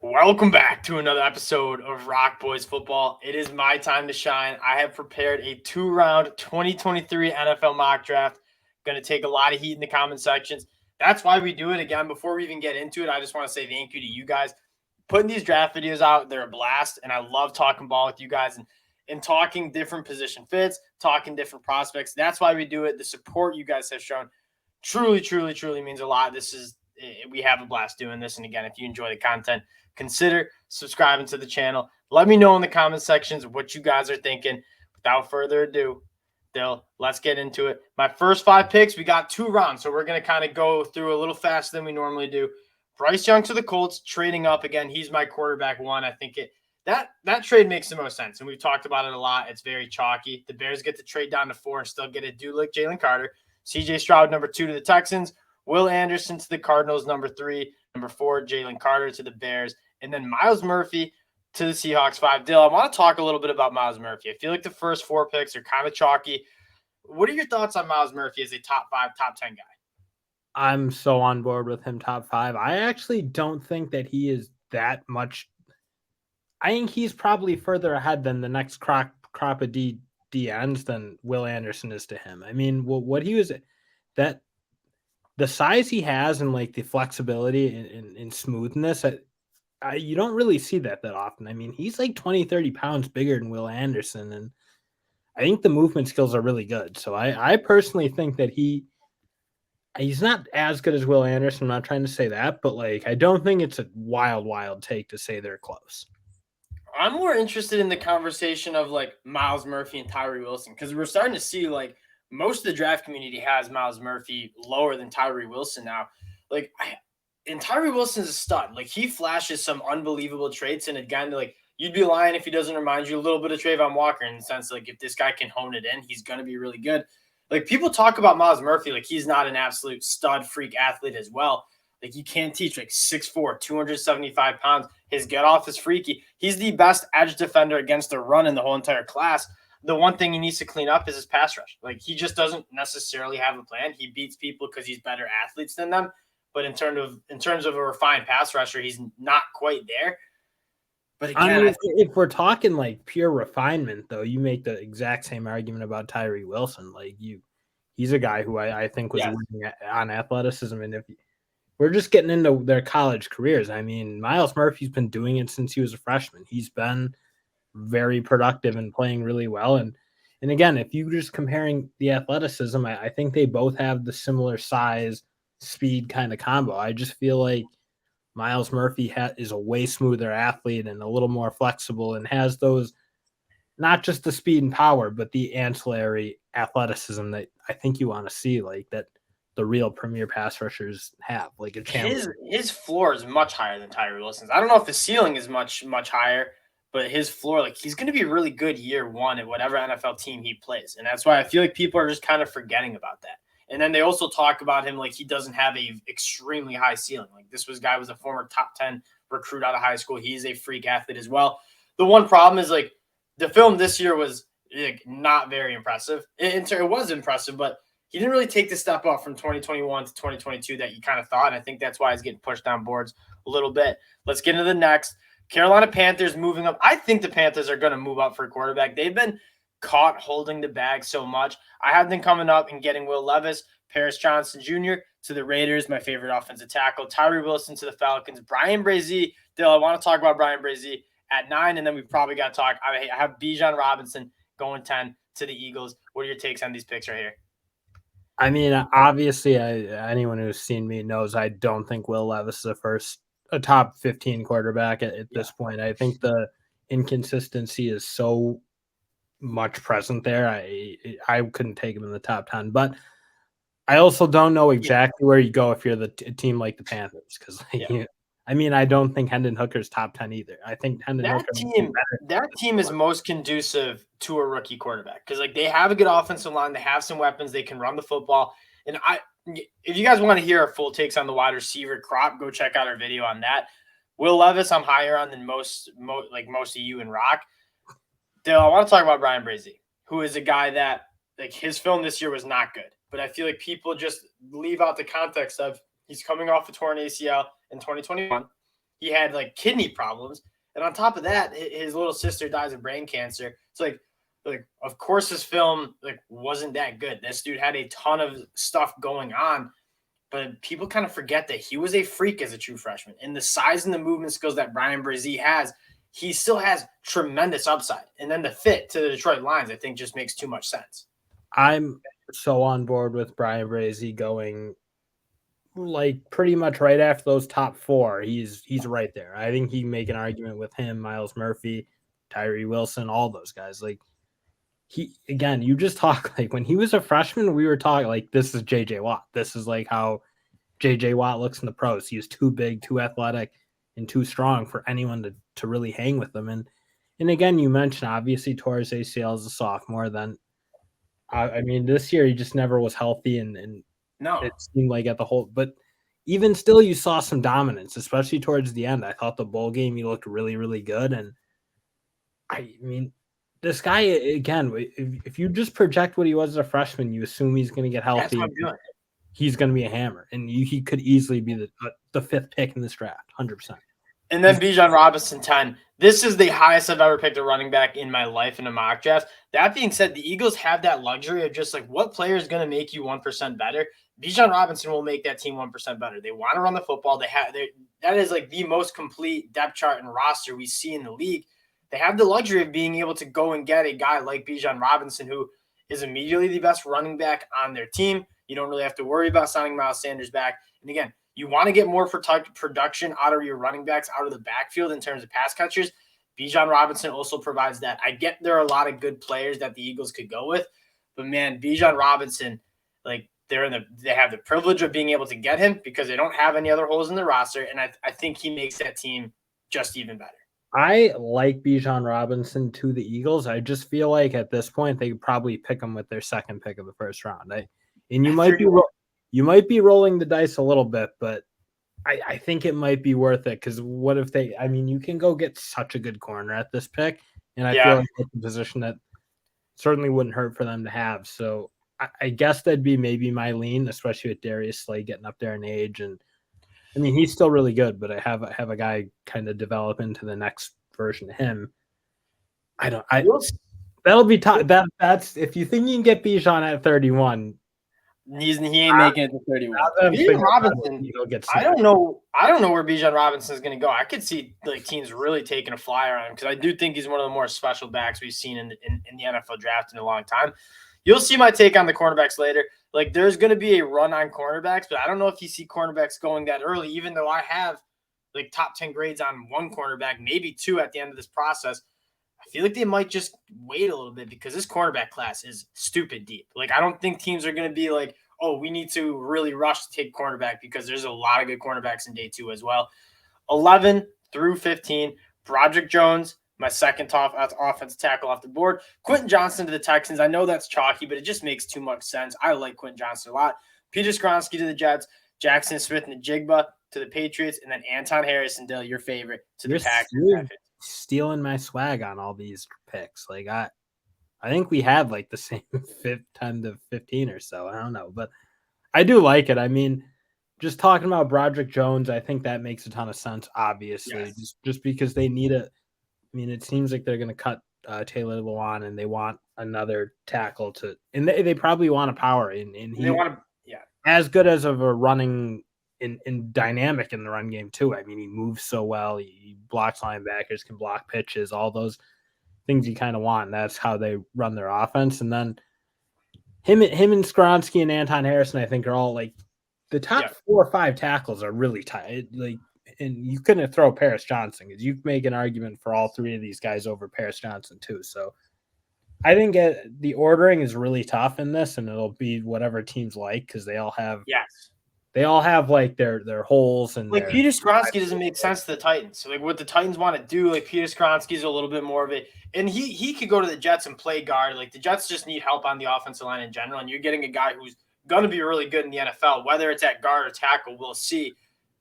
Welcome back to another episode of Rock Boys Football. It is my time to shine. I have prepared a two-round 2023 NFL mock draft. Going to take a lot of heat in the comment sections. That's why we do it. Again, before we even get into it, I just want to say thank you to you guys. Putting these draft videos out, they're a blast, and I love talking ball with you guys and talking different position fits, talking different prospects. That's why we do it. The support you guys have shown truly means a lot. We have a blast doing this. And again, if you enjoy the content, consider subscribing to the channel. Let me know in the comment sections what you guys are thinking. Without further ado, let's get into it. My first 5 picks, we got 2 rounds, so we're going to kind of go through a little faster than we normally do. Bryce Young to the Colts, trading up again. He's my quarterback 1. I think that trade makes the most sense, and we've talked about it a lot. It's very chalky. The Bears get to trade down to 4 and still get a dude like Jalen Carter. CJ Stroud, number 2 to the Texans. Will Anderson to the Cardinals, number 3. Number 4, Jalen Carter to the Bears. And then Myles Murphy to the Seahawks, 5. Dill, I want to talk a little bit about Myles Murphy. I feel like the first 4 picks are kind of chalky. What are your thoughts on Myles Murphy as a top 5, top 10 guy? I'm so on board with him top 5. I actually don't think that he is that much. I think he's probably further ahead than the next crop of DNs than Will Anderson is to him. I mean, what he was, that the size he has and like the flexibility and smoothness, you don't really see that often. I mean, he's like 20, 30 pounds bigger than Will Anderson, and I think the movement skills are really good. So I personally think that he's not as good as Will Anderson. I'm not trying to say that, but like I don't think it's a wild take to say they're close. I'm more interested in the conversation of like Myles Murphy and Tyree Wilson, because we're starting to see like most of the draft community has Myles Murphy lower than Tyree Wilson now. And Tyree Wilson's a stud. Like, he flashes some unbelievable traits, and again, like, you'd be lying if he doesn't remind you a little bit of Trayvon Walker in the sense, like, if this guy can hone it in, he's going to be really good. Like, people talk about Myles Murphy like he's not an absolute stud freak athlete as well. Like, you can't teach, like, 6'4", 275 pounds. His get off is freaky. He's the best edge defender against the run in the whole entire class. The one thing he needs to clean up is his pass rush. Like, he just doesn't necessarily have a plan. He beats people because he's better athletes than them. But in terms of a refined pass rusher, he's not quite there. But again, I mean, if we're talking like pure refinement, though, you make the exact same argument about Tyree Wilson. Like he's a guy who I think was winning on athleticism, and if we're just getting into their college careers, I mean, Myles Murphy's been doing it since he was a freshman. He's been very productive and playing really well, and again, if you're just comparing the athleticism, I think they both have the similar size, speed kind of combo. I just feel like Myles Murphy is a way smoother athlete and a little more flexible and has those, not just the speed and power, but the ancillary athleticism that I think you want to see, like that the real premier pass rushers have. Like his floor is much higher than Tyree Wilson's. I don't know if the ceiling is much higher, but his floor, like, he's going to be really good year 1 at whatever NFL team he plays, and that's why I feel like people are just kind of forgetting about that. And then they also talk about him like he doesn't have a extremely high ceiling. Like, this guy was a former top 10 recruit out of high school. He's a freak athlete as well. The one problem is, like, the film this year was like not very impressive. It was impressive, but he didn't really take the step up from 2021 to 2022 that you kind of thought. And I think that's why he's getting pushed down boards a little bit. Let's get into the next. Carolina Panthers moving up. I think the Panthers are going to move up for a quarterback. They've been caught holding the bag so much. I have them coming up and getting Will Levis, Paris Johnson Jr. to the Raiders, my favorite offensive tackle, Tyree Wilson to the Falcons, Brian Brazee. Dill, I want to talk about Brian Brazee at 9, and then we probably got to talk. I have Bijan Robinson going 10 to the Eagles. What are your takes on these picks right here? I mean, obviously, anyone who's seen me knows I don't think Will Levis is a top 15 quarterback at this point. I think the inconsistency is so much present there. I couldn't take him in the top 10, but I also don't know exactly where you go if you're the team like the Panthers, because I mean, I don't think Hendon Hooker's top 10 either. I think that team is most conducive to a rookie quarterback because, like, they have a good offensive line, they have some weapons, they can run the football. And if you guys want to hear our full takes on the wide receiver crop, go check out our video on that. Will Levis, I'm higher on than most of you and Rock. Dale, I want to talk about Brian Brazee, who is a guy that, like, his film this year was not good. But I feel like people just leave out the context of he's coming off a torn ACL in 2021. he had like kidney problems. And on top of that, his little sister dies of brain cancer. It's like of course his film like wasn't that good. This dude had a ton of stuff going on, but people kind of forget that he was a freak as a true freshman. And the size and the movement skills that Brian Brzee has, he still has tremendous upside. And then the fit to the Detroit Lions, I think, just makes too much sense. I'm so on board with Brian Brzee going like pretty much right after those top four. He's right there. I think he can make an argument with him, Miles Murphy, Tyree Wilson, all those guys. Like he again, you just talk like when he was a freshman, we were talking like this is JJ Watt. This is like how JJ Watt looks in the pros. He was too big, too athletic, and too strong for anyone to really hang with him. And again, you mentioned obviously tore his ACL as a sophomore. Then I mean, this year he just never was healthy, and no, it seemed like at the whole. But even still, you saw some dominance, especially towards the end. I thought the bowl game he looked really, really good, and I mean, this guy again. If you just project what he was as a freshman, you assume he's going to get healthy. That's what I'm doing. He's going to be a hammer, and he could easily be the fifth pick in this draft, 100%. And then Bijan Robinson, 10. This is the highest I've ever picked a running back in my life in a mock draft. That being said, the Eagles have that luxury of just like what player is going to make you 1% better. Bijan Robinson will make that team 1% better. They want to run the football. That is like the most complete depth chart and roster we see in the league. They have the luxury of being able to go and get a guy like Bijan Robinson, who is immediately the best running back on their team. You don't really have to worry about signing Miles Sanders back. And again, you want to get more production out of your running backs, out of the backfield in terms of pass catchers. Bijan Robinson also provides that. I get there are a lot of good players that the Eagles could go with, but man, Bijan Robinson, like they have the privilege of being able to get him because they don't have any other holes in the roster, and I think he makes that team just even better. I like Bijan Robinson to the Eagles. I just feel like at this point they could probably pick him with their second pick of the first round. And you might be rolling the dice a little bit, but I think it might be worth it because what if you can go get such a good corner at this pick, and I feel like it's a position that certainly wouldn't hurt for them to have. So I guess that'd be maybe my lean, especially with Darius Slay getting up there in age. And I mean, he's still really good, but I have a guy kind of develop into the next version of him. That'll be tough. That's if you think you can get Bijan at 31. He ain't making it to 31. Bijan Robinson, I don't know where Bijan Robinson is going to go. I could see like teams really taking a flyer on him because I do think he's one of the more special backs we've seen in the NFL draft in a long time. You'll see my take on the cornerbacks later. Like there's going to be a run on cornerbacks, but I don't know if you see cornerbacks going that early, even though I have like top 10 grades on one cornerback, maybe two at the end of this process. I feel like they might just wait a little bit because this cornerback class is stupid deep. Like, I don't think teams are going to be like, oh, we need to really rush to take cornerback because there's a lot of good cornerbacks in day 2 as well. 11 through 15, Broderick Jones, my second top offensive tackle off the board. Quentin Johnston to the Texans. I know that's chalky, but it just makes too much sense. I like Quentin Johnston a lot. Peter Skoronski to the Jets, Jackson Smith-Njigba to the Patriots, and then Anton Harrison, Dale, your favorite, to the Packers. Stealing my swag on all these picks. Like I think we have like the same 10 to 15 or so. I don't know, but I do like it. I mean, just talking about Broderick Jones, I think that makes a ton of sense, obviously, just because they need it. I mean, it seems like they're going to cut Taylor Lewan and they want another tackle and they probably want a power and he as good as of a running in dynamic in the run game too. I mean, he moves so well. He blocks linebackers, can block pitches, all those things you kind of want. And that's how they run their offense. And then him and Skoronski and Anton Harrison, I think, are all like the top 4 or 5 tackles are really tight. Like, and you couldn't throw Paris Johnson because you make an argument for all 3 of these guys over Paris Johnson too. So I think the ordering is really tough in this, and it'll be whatever teams like because they all have They all have like their holes and like Peter Skoronski doesn't make sense to the Titans. So like what the Titans want to do, like Peter Skoronski is a little bit more of it, and he could go to the Jets and play guard. Like the Jets just need help on the offensive line in general, and you're getting a guy who's going to be really good in the NFL, whether it's at guard or tackle, we'll see.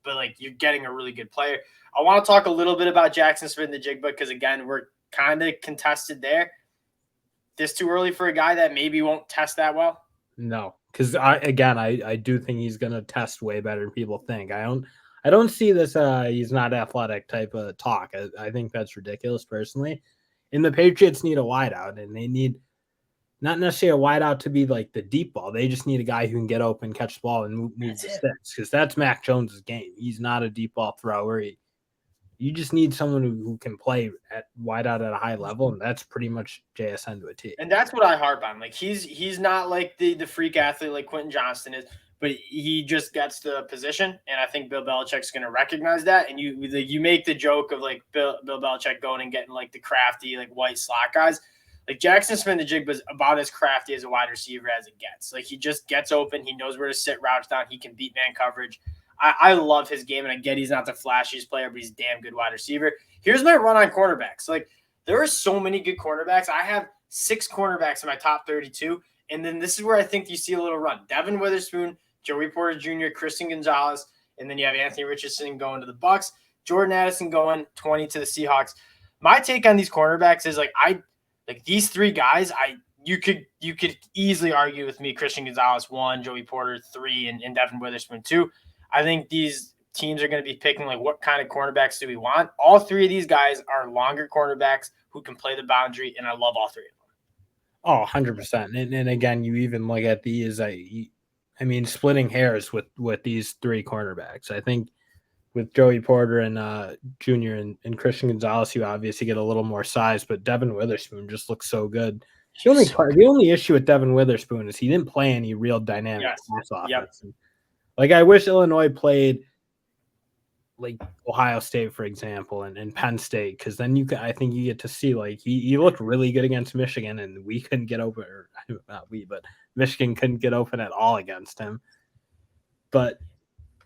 But like you're getting a really good player. I want to talk a little bit about Jackson Smith-Njigba because again we're kind of contested there. This too early for a guy that maybe won't test that well? No, because I do think he's going to test way better than people think. I I don't see this he's not athletic type of talk. I think that's ridiculous personally. And the Patriots need a wideout, and they need not necessarily a wideout to be like the deep ball. They just need a guy who can get open, catch the ball, and move the sticks, because that's Mac Jones's game. He's not a deep ball thrower. You just need someone who can play at wideout at a high level, and that's pretty much JSN to a T. And that's what I harp on. Like he's not like the freak athlete like Quentin Johnston is, but he just gets the position, and I think Bill Belichick's going to recognize that. And you make the joke of like Bill Belichick going and getting like the crafty like white slot guys. Like Jackson Smith-Njigba is about as crafty as a wide receiver as it gets. Like he just gets open, he knows where to sit routes down, he can beat man coverage. I love his game, and I get he's not the flashiest player, but he's a damn good wide receiver. Here's my run on cornerbacks. Like there are so many good cornerbacks. I have 6 cornerbacks in my top 32, and then this is where I think you see a little run. Devin Witherspoon, Joey Porter Jr., Christian Gonzalez, and then you have Anthony Richardson going to the Bucs, Jordan Addison going 20 to the Seahawks. My take on these cornerbacks is like these 3 guys, you could easily argue with me Christian Gonzalez 1, Joey Porter 3, and Devin Witherspoon 2. I think these teams are going to be picking like what kind of cornerbacks do we want. All 3 of these guys are longer cornerbacks who can play the boundary, and I love all 3 of them. Oh, 100%. And again, you even look at these, I mean, splitting hairs with these 3 cornerbacks. I think with Joey Porter and Jr. and Christian Gonzalez, you obviously get a little more size, but Devin Witherspoon just looks so good. The only issue with Devin Witherspoon is he didn't play any real dynamic pass offense. Yep. Like I wish Illinois played like Ohio State, for example, and Penn State, because then I think you get to see like he looked really good against Michigan, and we couldn't get open, or not we, but Michigan couldn't get open at all against him. But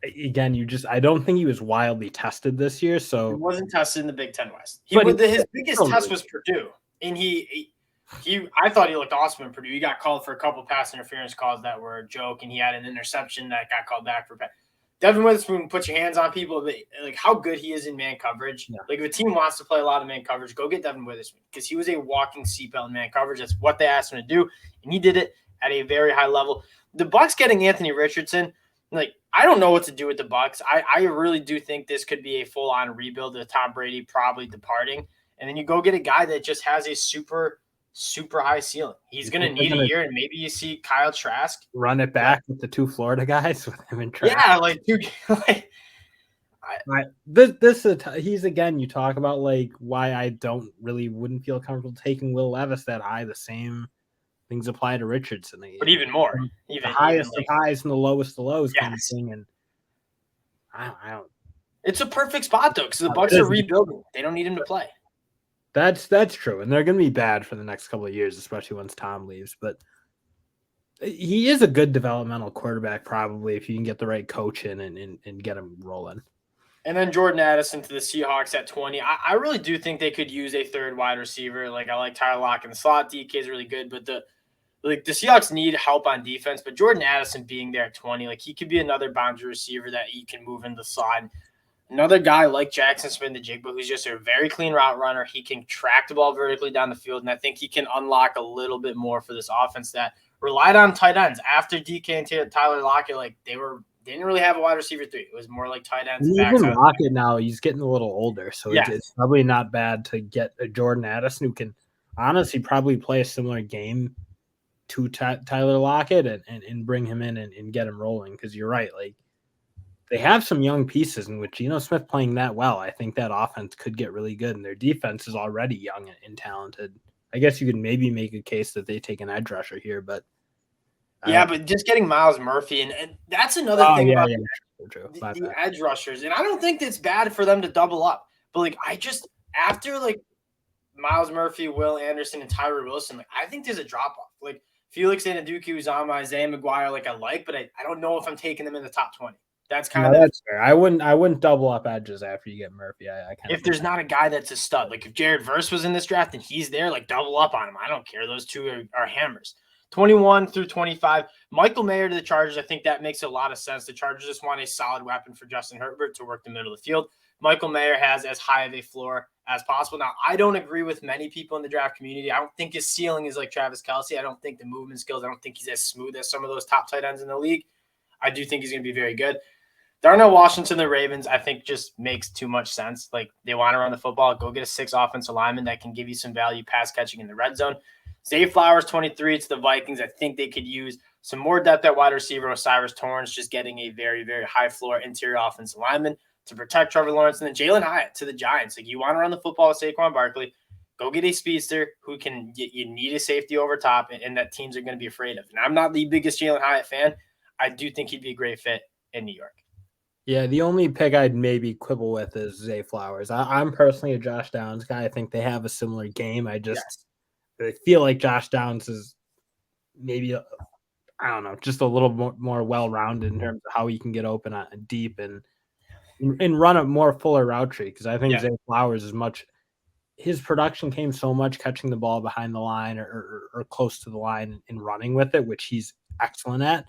again, I don't think he was wildly tested this year. So he wasn't tested in the Big Ten West. His biggest test was Purdue, and I thought he looked awesome in Purdue. He got called for a couple pass interference calls that were a joke, and he had an interception that got called back for. Devin Witherspoon, put your hands on people. Like how good he is in man coverage. Yeah. Like if a team wants to play a lot of man coverage, go get Devin Witherspoon, because he was a walking seatbelt in man coverage. That's what they asked him to do, and he did it at a very high level. The Bucs getting Anthony Richardson, like I don't know what to do with the Bucs. I really do think this could be a full-on rebuild with Tom Brady probably departing, and then you go get a guy that just has a super high ceiling. He's going to need a year, and maybe you see Kyle Trask run it back with the 2 Florida guys with him and Trask. Yeah, like he's again. You talk about like why I wouldn't feel comfortable taking Will Levis that high. The same things apply to Richardson, but even more, the highest of highs and the lowest of lows kind of thing. And I don't. It's a perfect spot though, because the Bucs are rebuilding. They don't need him to play. That's true, and they're going to be bad for the next couple of years, especially once Tom leaves. But he is a good developmental quarterback, probably, if you can get the right coach in and get him rolling. And then Jordan Addison to the Seahawks at 20. I really do think they could use a third wide receiver. Like I like Tyler Lockett in the slot. DK is really good, but the Seahawks need help on defense. But Jordan Addison being there at 20, like he could be another boundary receiver that you can move in the slot. Another guy like Jackson Smith-Njigba, who's just a very clean route runner. He can track the ball vertically down the field, and I think he can unlock a little bit more for this offense that relied on tight ends. After DK and Tyler Lockett, like they didn't really have a wide receiver 3. It was more like tight ends. Even Lockett now, he's getting a little older, so it's probably not bad to get a Jordan Addison who can honestly probably play a similar game to Tyler Lockett and bring him in and get him rolling, because you're right, like they have some young pieces in which Geno Smith playing that well. I think that offense could get really good, and their defense is already young and talented. I guess you could maybe make a case that they take an edge rusher here, but but just getting Myles Murphy, and that's another thing about the edge rushers. And I don't think it's bad for them to double up, but like after like Myles Murphy, Will Anderson, and Tyree Wilson, like I think there's a drop off. Like Felix Anudike-Uzomah, Isaiah McGuire, like I like, but I don't know if I'm taking them in the top 20. That's that's fair. I wouldn't double up edges after you get Murphy. If there's not a guy that's a stud, like if Jared Verse was in this draft and he's there, like double up on him. I don't care. Those two are hammers. 21 through 25. Michael Mayer to the Chargers. I think that makes a lot of sense. The Chargers just want a solid weapon for Justin Herbert to work the middle of the field. Michael Mayer has as high of a floor as possible. Now, I don't agree with many people in the draft community. I don't think his ceiling is like Travis Kelce. I don't think the movement skills, I don't think he's as smooth as some of those top tight ends in the league. I do think he's going to be very good. Darnell Washington, the Ravens, I think just makes too much sense. Like, they want to run the football. Go get a 6 offensive lineman that can give you some value pass catching in the red zone. Zay Flowers, 23. It's the Vikings. I think they could use some more depth at wide receiver. Osiris Torrance just getting a very, very high floor interior offensive lineman to protect Trevor Lawrence. And then Jalen Hyatt to the Giants. Like, you want to run the football with Saquon Barkley, go get a speedster who can get you need a safety over top and that teams are going to be afraid of. And I'm not the biggest Jalen Hyatt fan. I do think he'd be a great fit in New York. Yeah, the only pick I'd maybe quibble with is Zay Flowers. I'm personally a Josh Downs guy. I think they have a similar game. I feel like Josh Downs is maybe, I don't know, just a little more well-rounded in terms of how he can get open deep and run a more fuller route tree. Because I think Zay Flowers his production came so much catching the ball behind the line or close to the line and running with it, which he's excellent at.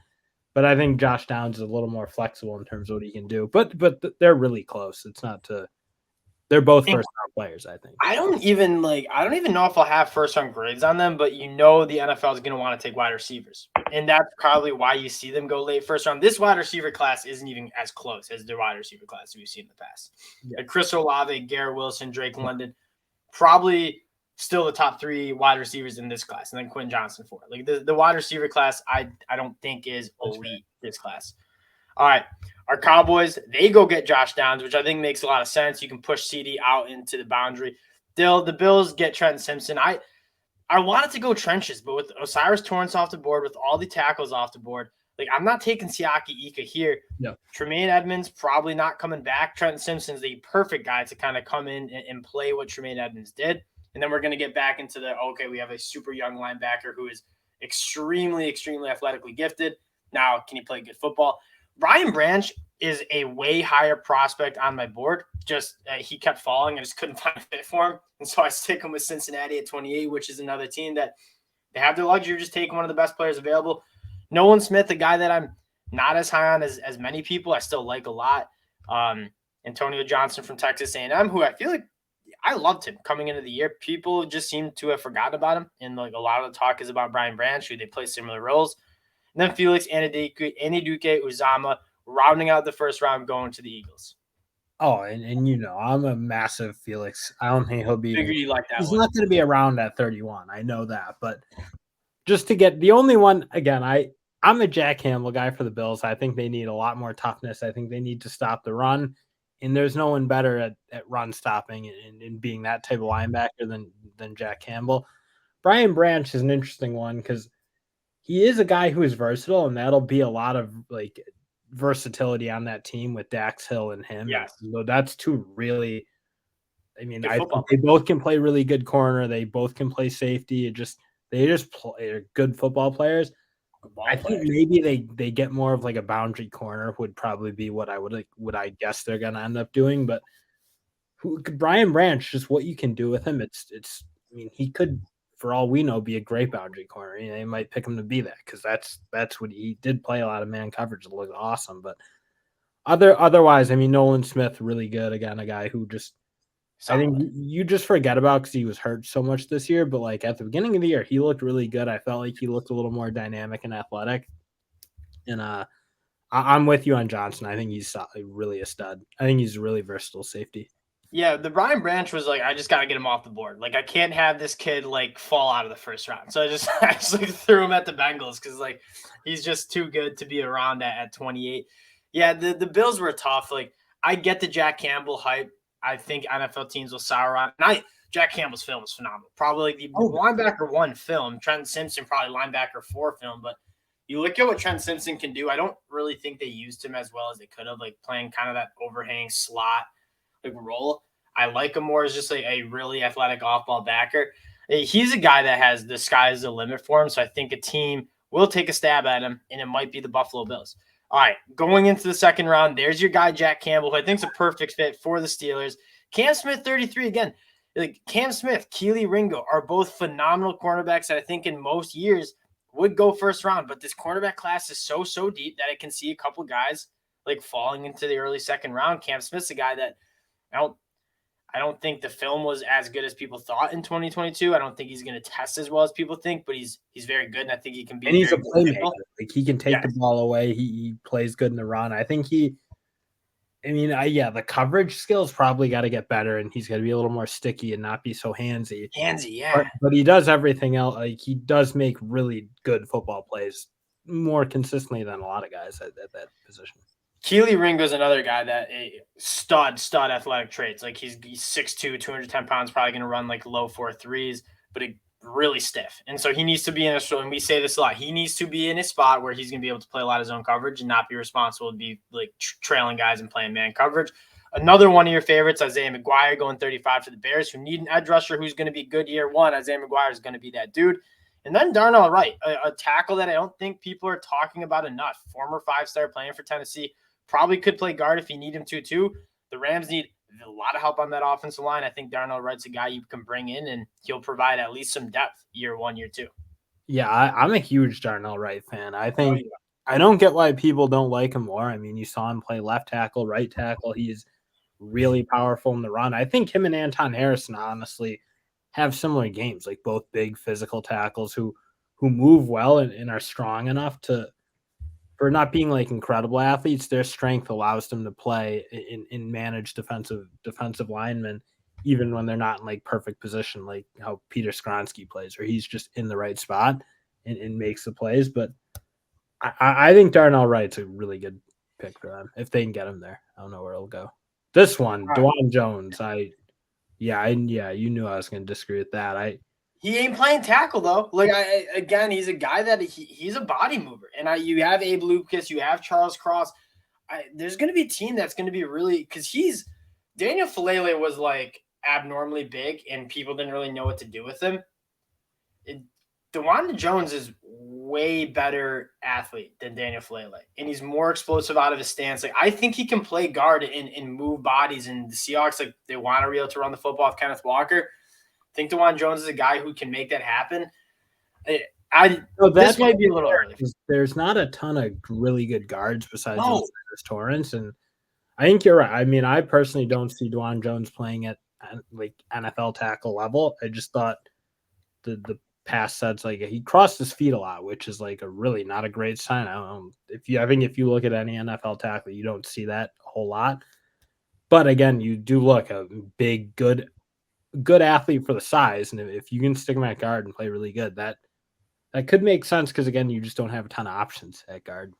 But I think Josh Downs is a little more flexible in terms of what he can do. But they're really close. It's not to – they're both first-round players, I think. I don't even know if I'll have first-round grades on them, but the NFL is going to want to take wide receivers. And that's probably why you see them go late first round. This wide receiver class isn't even as close as the wide receiver class we've seen in the past. Yeah. Like Chris Olave, Garrett Wilson, Drake London, probably – still the top 3 wide receivers in this class, and then Quentin Johnson 4. Like the wide receiver class, I don't think is elite this class. All right, our Cowboys, they go get Josh Downs, which I think makes a lot of sense. You can push CD out into the boundary. The Bills get Trenton Simpson. I wanted to go trenches, but with Osiris Torrance off the board, with all the tackles off the board, like I'm not taking Siaki Ika here. No. Tremaine Edmonds probably not coming back. Trenton Simpson's the perfect guy to kind of come in and play what Tremaine Edmonds did. And then we're going to get back into we have a super young linebacker who is extremely, extremely athletically gifted. Now, can he play good football? Brian Branch is a way higher prospect on my board. Just he kept falling. I just couldn't find a fit for him. And so I stick him with Cincinnati at 28, which is another team that they have the luxury of just taking one of the best players available. Nolan Smith, a guy that I'm not as high on as many people, I still like a lot. Antonio Johnson from Texas A&M, who I feel like I loved him coming into the year. People just seem to have forgotten about him. And like a lot of the talk is about Brian Branch, who they play similar roles. And then Felix Aniduke Uzama rounding out the first round going to the Eagles. Oh, and I'm a massive Felix. I don't think he'll be. You like that he's one. Not going to be around at 31. I know that. But just to get the only one, again, I'm a Jack Campbell guy for the Bills. I think they need a lot more toughness. I think they need to stop the run. And there's no one better at run stopping and being that type of linebacker than Jack Campbell. Brian Branch is an interesting one because he is a guy who is versatile, and that'll be a lot of like versatility on that team with Dax Hill and him. Yes. So that's two really – I think they both can play really good corner. They both can play safety. They just play good football players. I think maybe they get more of like a boundary corner would probably be what I guess they're gonna end up doing. But Brian Branch, just what you can do with him, he could, for all we know, be a great boundary corner. They might pick him to be that because that's what he did, play a lot of man coverage. It looked awesome. But otherwise, Nolan Smith, really good. Again, a guy who just I think you just forget about because he was hurt so much this year. But like at the beginning of the year, he looked really good. I felt like he looked a little more dynamic and athletic. And I'm with you on Johnson. I think he's really a stud. I think he's a really versatile safety. Yeah, the Brian Branch was like, I just got to get him off the board. Like, I can't have this kid like fall out of the first round. So I just threw him at the Bengals because like he's just too good to be around at 28. Yeah, the Bills were tough. Like, I get the Jack Campbell hype. I think NFL teams will sour on. And Jack Campbell's film is phenomenal. Probably the linebacker 1 film. Trent Simpson probably linebacker 4 film. But you look at what Trent Simpson can do. I don't really think they used him as well as they could have, like playing kind of that overhang slot like role. I like him more as just like a really athletic off-ball backer. He's a guy that has the sky's the limit for him. So I think a team will take a stab at him, and it might be the Buffalo Bills. All right, going into the second round, there's your guy, Jack Campbell, who I think is a perfect fit for the Steelers. Cam Smith, 33, again. Like Cam Smith, Keely Ringo are both phenomenal cornerbacks that I think in most years would go first round. But this cornerback class is so deep that I can see a couple guys like falling into the early second round. Cam Smith's a guy that I don't think the film was as good as people thought in 2022. I don't think he's going to test as well as people think, but he's very good, and I think he can be. And he's a playmaker. Like he can take the ball away. He plays good in the run. I think I mean, the coverage skills probably got to get better, and he's got to be a little more sticky and not be so handsy. Yeah. But he does everything else. Like, he does make really good football plays more consistently than a lot of guys at that position. Keely Ringo's another guy that stud athletic traits. Like he's 6'2", 210 pounds, probably going to run like low 4.3s, but really stiff. And so he needs to be in a, and we say this a lot, he needs to be in a spot where he's going to be able to play a lot of zone coverage and not be responsible to be like trailing guys and playing man coverage. Another one of your favorites, Isaiah McGuire, going 35 for the Bears, who need an edge rusher who's going to be good year one. Isaiah McGuire is going to be that dude. And then Darnell Wright, a tackle that I don't think people are talking about enough. Former 5-star playing for Tennessee. Probably could play guard if you need him to, too. The Rams need a lot of help on that offensive line. I think Darnell Wright's a guy you can bring in, and he'll provide at least some depth year one, year two. Yeah, I'm a huge Darnell Wright fan. I think I don't get why people don't like him more. I mean, you saw him play left tackle, right tackle. He's really powerful in the run. I think him and Anton Harrison, honestly, have similar games, like both big physical tackles who move well and are strong enough for not being like incredible athletes. Their strength allows them to play in manage defensive linemen, even when they're not in like perfect position, like how Peter Skronsky plays, or he's just in the right spot and makes the plays. But I think Darnell Wright's a really good pick for them if they can get him there. I don't know where it'll go. This one, Dwan Jones. You knew I was going to disagree with that. He ain't playing tackle though. Like again, he's a guy that he's a body mover, and you have Abe Lucas, you have Charles Cross. There's going to be a team that's going to be really, because Daniel Falele was like abnormally big, and people didn't really know what to do with him. DeWanda Jones is way better athlete than Daniel Falele, and he's more explosive out of his stance. Like I think he can play guard and move bodies. And the Seahawks, like they want to be able to run the football with Kenneth Walker. I think DeWan Jones is a guy who can make that happen. This might be a little early. There's not a ton of really good guards besides Torrance, and I think you're right. I mean, I personally don't see DeWan Jones playing at like NFL tackle level. I just thought the past sets, like he crossed his feet a lot, which is like a really not a great sign. I think if you look at any NFL tackle, you don't see that a whole lot. But again, you do look a big, good athlete for the size, and if you can stick him at guard and play really good, that could make sense because again, you just don't have a ton of options at guard.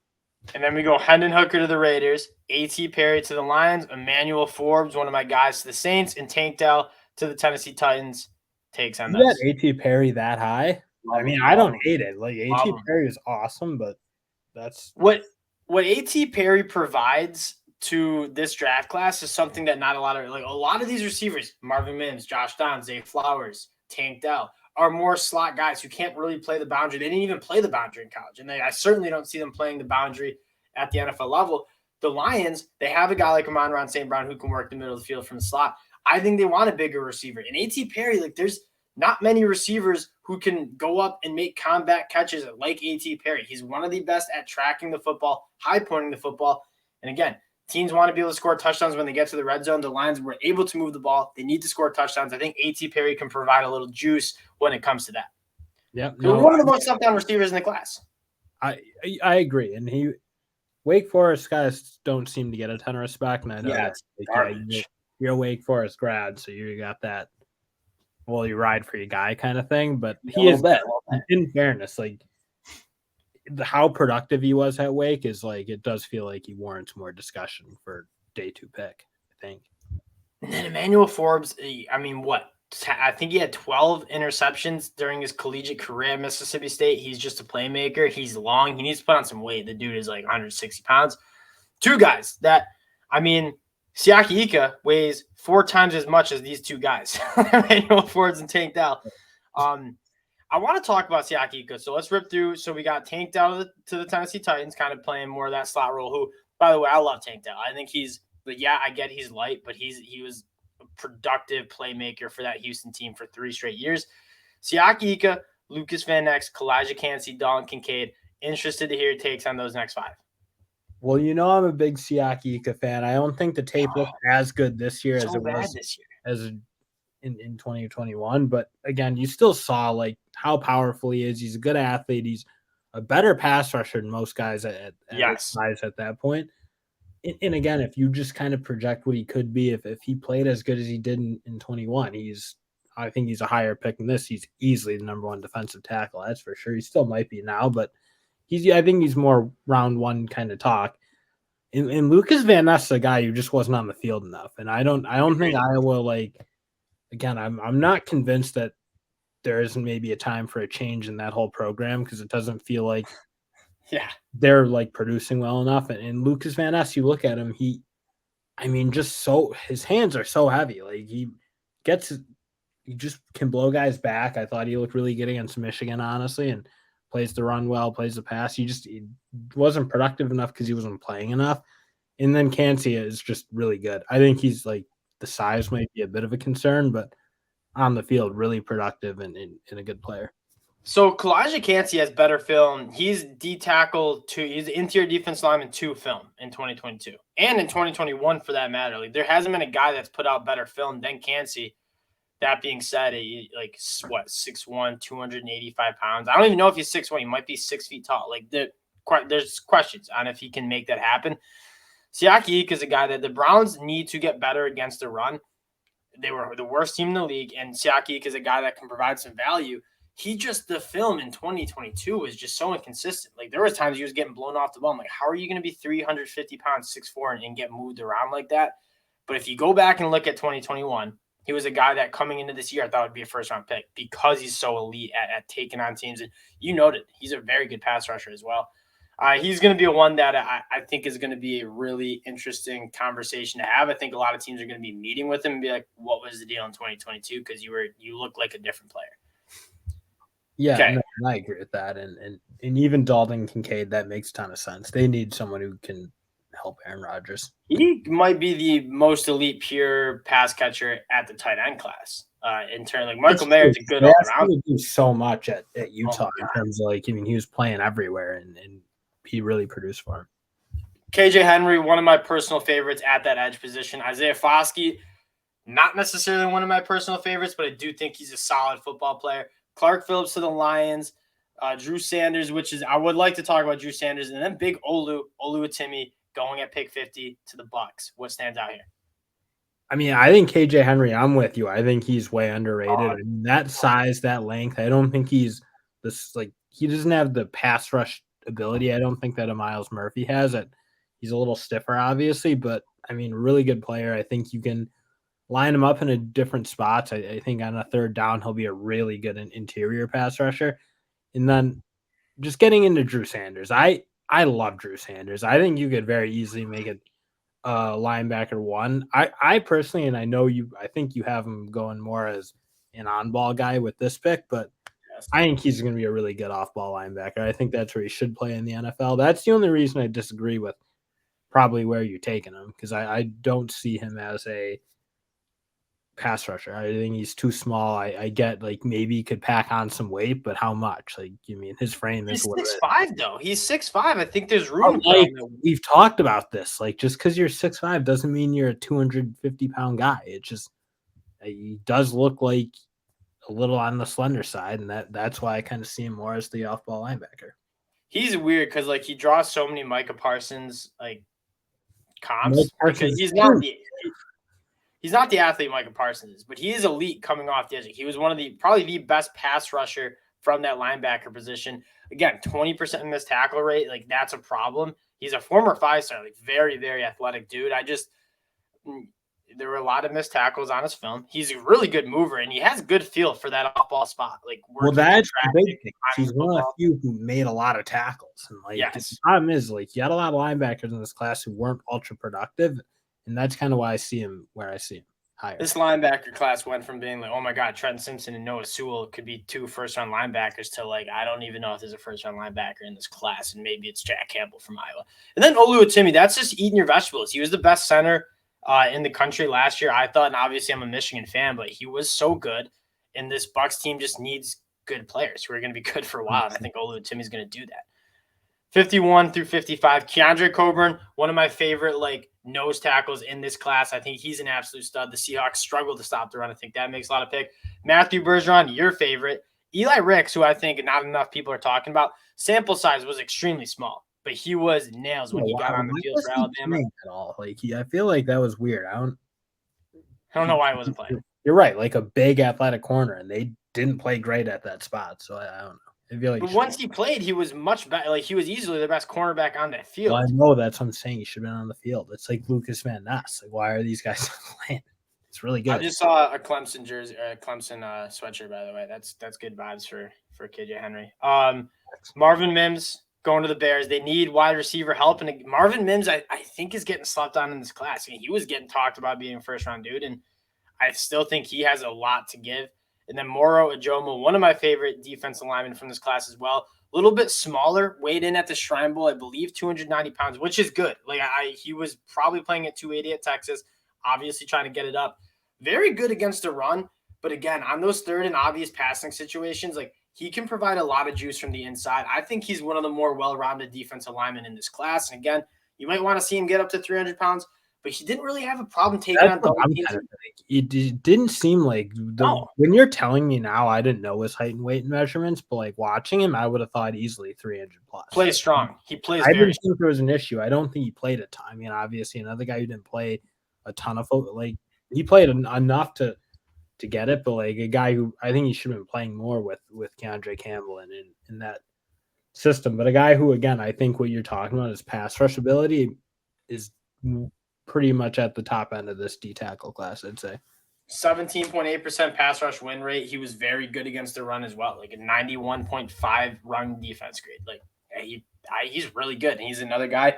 And then we go Hendon Hooker to the Raiders, A.T. Perry to the Lions, Emmanuel Forbes, one of my guys, to the Saints, and Tank Dell to the Tennessee Titans. Takes on that. A.T. Perry that high? I don't hate it. Like A.T. Perry is awesome, but that's what A.T. Perry provides to this draft class is something that not a lot of these receivers, Marvin Mims, Josh Downs, Zay Flowers, Tank Dell, are more slot guys who can't really play the boundary. They didn't even play the boundary in college, and I certainly don't see them playing the boundary at the NFL level. The Lions, they have a guy like Amon-Ra St. Brown who can work the middle of the field from the slot. I think they want a bigger receiver. And A.T. Perry, like there's not many receivers who can go up and make combat catches like A.T. Perry. He's one of the best at tracking the football, high pointing the football. And again, teams want to be able to score touchdowns when they get to the red zone. The Lions were able to move the ball. They need to score touchdowns. I think A.T. Perry can provide a little juice when it comes to that. Yep. So one of the most up-down receivers in the class. I agree. And Wake Forest guys don't seem to get a ton of respect. And I know that's you're a Wake Forest grad, so you got that. Well, you ride for your guy kind of thing. But he is, in fairness, like how productive he was at Wake is like it does feel like he warrants more discussion for day 2 pick, I think. And then Emmanuel Forbes, I mean, I think he had 12 interceptions during his collegiate career at Mississippi State. He's just a playmaker. He's long. He needs to put on some weight. The dude is like 160 pounds. 2 guys that, I mean, Siaki Ika weighs 4 times as much as these 2 guys, Emmanuel Forbes and Tank Dell. I want to talk about Siaki Ika. So let's rip through. So we got Tank Dell to the Tennessee Titans, kind of playing more of that slot role, who, by the way, I love Tank Dell. I think I get he's light, but he was a productive playmaker for that Houston team for 3 straight years. Siaki Ika, Lucas Van Ness, Kalijah Cansey, Dalton Kincaid. Interested to hear your takes on those next 5. Well, I'm a big Siaki Ika fan. I don't think the tape looked as good this year as it was this year. As in 2021. But again, you still saw like how powerful he is. He's a good athlete. He's a better pass rusher than most guys at size at that point. And again, if you just kind of project what he could be, if he played as good as he did in 21, I think he's a higher pick than this. He's easily the number one defensive tackle. That's for sure. He still might be now, but I think he's more round one kind of talk. And Lucas Van Ness is a guy who just wasn't on the field enough. And I don't think Iowa, again, I'm not convinced that there isn't maybe a time for a change in that whole program, because it doesn't feel like they're producing well enough. And Lucas Van Ness, you look at him, his hands are so heavy. He just can blow guys back. I thought he looked really good against Michigan, honestly, and plays the run well, plays the pass. He wasn't productive enough because he wasn't playing enough. And then Kancey is just really good. I think he's the size might be a bit of a concern, but on the field, really productive and a good player. So Kalijah Kancey has better film. He's D-tackle 2. He's interior defense lineman 2 film in 2022. And in 2021, for that matter. There hasn't been a guy that's put out better film than Kancey. That being said, 6'1", 285 pounds. I don't even know if he's 6'1". He might be 6 feet tall. There's questions on if he can make that happen. Siaki Ika is a guy that the Browns need to get better against the run. They were the worst team in the league, and Siaki Ika is a guy that can provide some value. The film in 2022 was just so inconsistent. There was times he was getting blown off the ball. I'm like, how are you going to be 350 pounds, 6'4", and get moved around like that? But if you go back and look at 2021, he was a guy that coming into this year I thought would be a first-round pick because he's so elite at taking on teams. And you noted he's a very good pass rusher as well. He's going to be one that I think is going to be a really interesting conversation to have. I think a lot of teams are going to be meeting with him and be like, what was the deal in 2022? Because you look like a different player. Yeah, okay. No, I agree with that. And even Dalton Kincaid, that makes a ton of sense. They need someone who can help Aaron Rodgers. He might be the most elite pure pass catcher at the tight end class. In turn, Michael Mayer is a good all around. He do so much at Utah in terms of he was playing everywhere and he really produced for him. KJ Henry, one of my personal favorites at that edge position. Isaiah Foskey, not necessarily one of my personal favorites, but I do think he's a solid football player. Clark Phillips to the Lions. Drew Sanders, I would like to talk about Drew Sanders, and then big Oluwatimi going at pick 50 to the Bucs. What stands out here? I think KJ Henry, I'm with you. I think he's way underrated. That size, that length, I don't think he's this he doesn't have the pass rush ability. I don't think that a Miles Murphy has it. He's a little stiffer, obviously, but really good player. I think you can line him up in a different spots. I think on a third down, he'll be a really good interior pass rusher. And then just getting into Drew Sanders. I love Drew Sanders. I think you could very easily make it linebacker 1. I personally, and I know I think you have him going more as an on-ball guy with this pick, but I think he's going to be a really good off-ball linebacker. I think that's where he should play in the NFL. That's the only reason I disagree with probably where you're taking him, because I don't see him as a pass rusher. I think he's too small. I get maybe he could pack on some weight, but how much? His frame is 6'5" though. He's 6'5". I think there's room. We've talked about this. Just because you're 6'5" doesn't mean you're a 250-pound guy. It just he does look like a little on the slender side, and that's why I kind of see him more as the off-ball linebacker. He's weird because he draws so many Micah Parsons comps because he's not the athlete Micah Parsons is, but he is elite coming off the edge. He was probably the best pass rusher from that linebacker position. Again, 20% missed tackle rate, that's a problem. He's a former 5-star, very, very athletic dude. There were a lot of missed tackles on his film. He's a really good mover, and he has good feel for that off-ball spot. That's the big thing. He's one of the few who made a lot of tackles. And the problem is, you had a lot of linebackers in this class who weren't ultra productive, and that's kind of why I see him where I see him higher. This linebacker class went from being oh my God, Trenton Simpson and Noah Sewell could be 2 first-round linebackers to I don't even know if there's a first-round linebacker in this class, and maybe it's Jack Campbell from Iowa. And then Oluwatimi, that's just eating your vegetables. He was the best center in the country last year, I thought, and obviously I'm a Michigan fan, but he was so good, and this Bucs team just needs good players who are going to be good for a while, and I think Oluwatimi's going to do that. 51 through 55, Keandre Coburn, one of my favorite nose tackles in this class. I think he's an absolute stud. The Seahawks struggle to stop the run. I think that makes a lot of pick. Matthew Bergeron, your favorite. Eli Ricks, who I think not enough people are talking about. Sample size was extremely small. but he was nails when he got on the field for Alabama. At all. Like I feel like that was weird. I don't know why he wasn't playing. You're right, like a big athletic corner, and they didn't play great at that spot. So I don't know. I feel like but once he played, he was much better. Like he was easily the best cornerback on that field. Well, I know that's what I'm saying. He should have been on the field. It's like Lucas Van Ness. Like, why are these guys not playing? It's really good. I just saw a Clemson jersey, or a Clemson sweatshirt, by the way. That's good vibes for KJ Henry. Marvin Mims going to the Bears. They need wide receiver help, and Marvin Mims, I think, is getting slept on in this class. I mean, he was getting talked about being a first-round dude, and I still think he has a lot to give. And then Moro Ajomo, one of my favorite defensive linemen from this class as well. A little bit smaller, weighed in at the Shrine Bowl, I believe 290 pounds, which is good. Like he was probably playing at 280 at Texas, obviously trying to get it up. Very good against the run, but again, on those third and obvious passing situations, like he can provide a lot of juice from the inside. I think he's one of the more well-rounded defensive linemen in this class. And again, you might want to see him get up to 300 pounds, but he didn't really have a problem taking on double teams. It didn't seem like when you're telling me now, I didn't know his height and weight measurements, but like watching him, I would have thought easily 300 plus. Plays strong. He plays. I didn't think there was an issue. I don't think he played a ton. I mean, obviously, another guy who didn't play a ton of like he played enough to get it, but like a guy who I think he should have been playing more with Keandre Campbell and in that system. But a guy who, again, I think what you're talking about is pass rush ability is pretty much at the top end of this D tackle class, I'd say. 17.8% pass rush win rate. He was very good against the run as well, like a 91.5 run defense grade. Like he's really good. And he's another guy,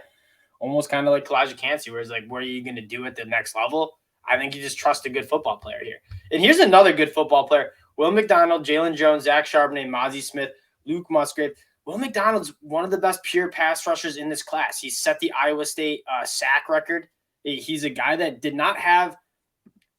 almost kind of like Kalijah Kancey, where it's like, what are you going to do at the next level? I think you just trust a good football player here. And here's another good football player: Will McDonald, Jalen Jones, Zach Charbonnet, Mozzie Smith, Luke Musgrave. Will McDonald's one of the best pure pass rushers in this class. He set the Iowa State sack record. He's a guy that did not have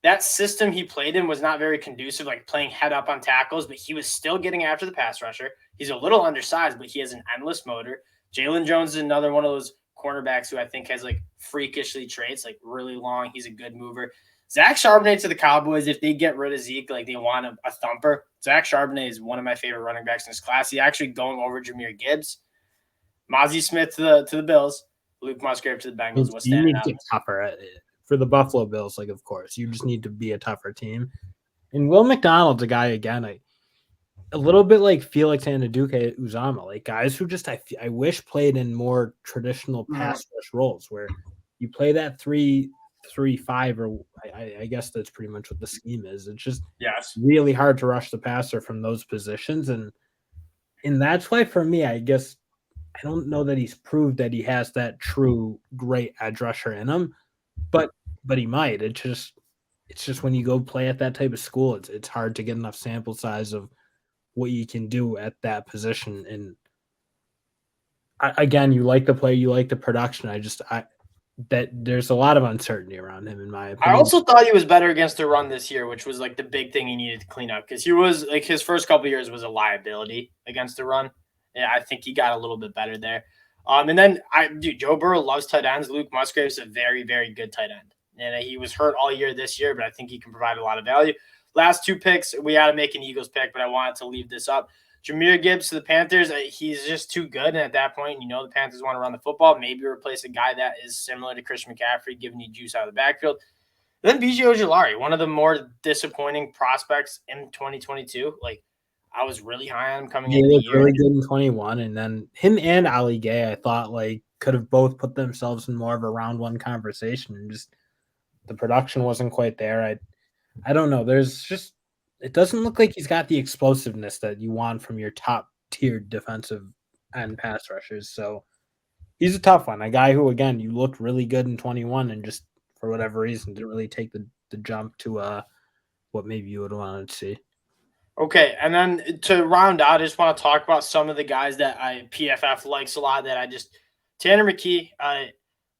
that system he played in was not very conducive, like playing head up on tackles, but he was still getting after the pass rusher. He's a little undersized, but he has an endless motor. Jalen Jones is another one of those cornerbacks who I think has like freakishly traits, like really long. He's a good mover. Zach Charbonnet to the Cowboys, if they get rid of Zeke, like they want a thumper. Zach Charbonnet is one of my favorite running backs in this class. He's actually going over Jahmyr Gibbs. Mozzie Smith to the Bills. Luke Musgrave to the Bengals. What's you need to get tougher at it. For the Buffalo Bills, like, of course, you just need to be a tougher team. And Will McDonald's a guy, again, a little bit like Felix Anudike Uzama, like guys who just I wish played in more traditional pass rush roles where you play that 3-3-5, or I guess that's pretty much what the scheme is. It's just really hard to rush the passer from those positions. And that's why, for me, I guess I don't know that he's proved that he has that true great edge rusher in him, but he might. It's just when you go play at that type of school, it's hard to get enough sample size of what you can do at that position. And again, you like the play, you like the production. That there's a lot of uncertainty around him, in my opinion. I also thought he was better against the run this year, which was like the big thing he needed to clean up, because he was like his first couple of years was a liability against the run. Yeah, I think he got a little bit better there. And then Joe Burrow loves tight ends. Luke Musgrave's a very, very good tight end. And he was hurt all year this year, but I think he can provide a lot of value. Last two picks, we had to make an Eagles pick, but I wanted to leave this up. Jahmyr Gibbs to the Panthers. He's just too good. And at that point, the Panthers want to run the football. Maybe replace a guy that is similar to Christian McCaffrey, giving you juice out of the backfield. Then B.J. Ojulari, one of the more disappointing prospects in 2022. Like, I was really high on him coming into the year. Really good in 21, and then him and Ali Gay, I thought, like, could have both put themselves in more of a round one conversation, and just the production wasn't quite there. I don't know. It doesn't look like he's got the explosiveness that you want from your top tiered defensive end pass rushers. So he's a tough one. A guy who, again, you looked really good in 21 and just for whatever reason didn't really take the jump to what maybe you would have wanted to see. Okay, and then to round out, I just want to talk about some of the guys that PFF likes a lot. Tanner McKee.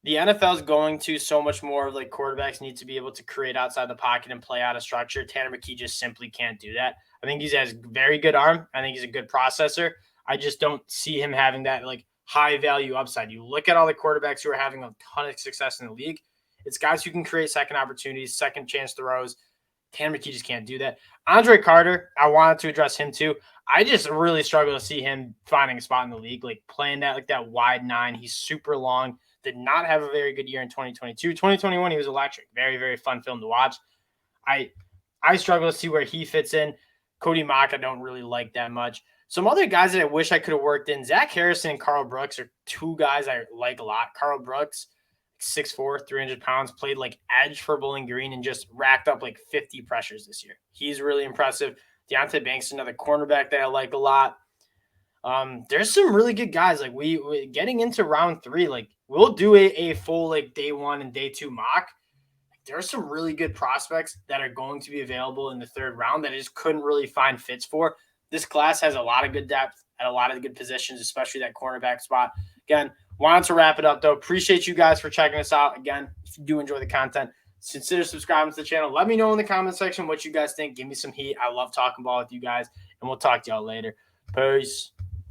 The NFL is going to so much more of like quarterbacks need to be able to create outside the pocket and play out of structure. Tanner McKee just simply can't do that. I think he has a very good arm. I think he's a good processor. I just don't see him having that like high value upside. You look at all the quarterbacks who are having a ton of success in the league. It's guys who can create second opportunities, second chance throws. Tanner McKee just can't do that. Andre Carter, I wanted to address him too. I just really struggle to see him finding a spot in the league, like playing that like that wide 9. He's super long. Did not have a very good year in 2022. 2021, he was electric. Very, very fun film to watch. I struggle to see where he fits in. Cody Mock, I don't really like that much. Some other guys that I wish I could have worked in, Zach Harrison and Carl Brooks are two guys I like a lot. Carl Brooks, 6'4", 300 pounds, played like edge for Bowling Green and just racked up like 50 pressures this year. He's really impressive. Deonte Banks, another cornerback that I like a lot. There's some really good guys. Like we getting into round 3, like we'll do a full like day 1 and day 2 mock. There are some really good prospects that are going to be available in the 3rd round that I just couldn't really find fits for. This class has a lot of good depth at a lot of good positions, especially that cornerback spot. Again, wanted to wrap it up, though. Appreciate you guys for checking us out. Again, if you do enjoy the content, consider subscribing to the channel. Let me know in the comment section what you guys think. Give me some heat. I love talking ball with you guys, and we'll talk to y'all later. Peace.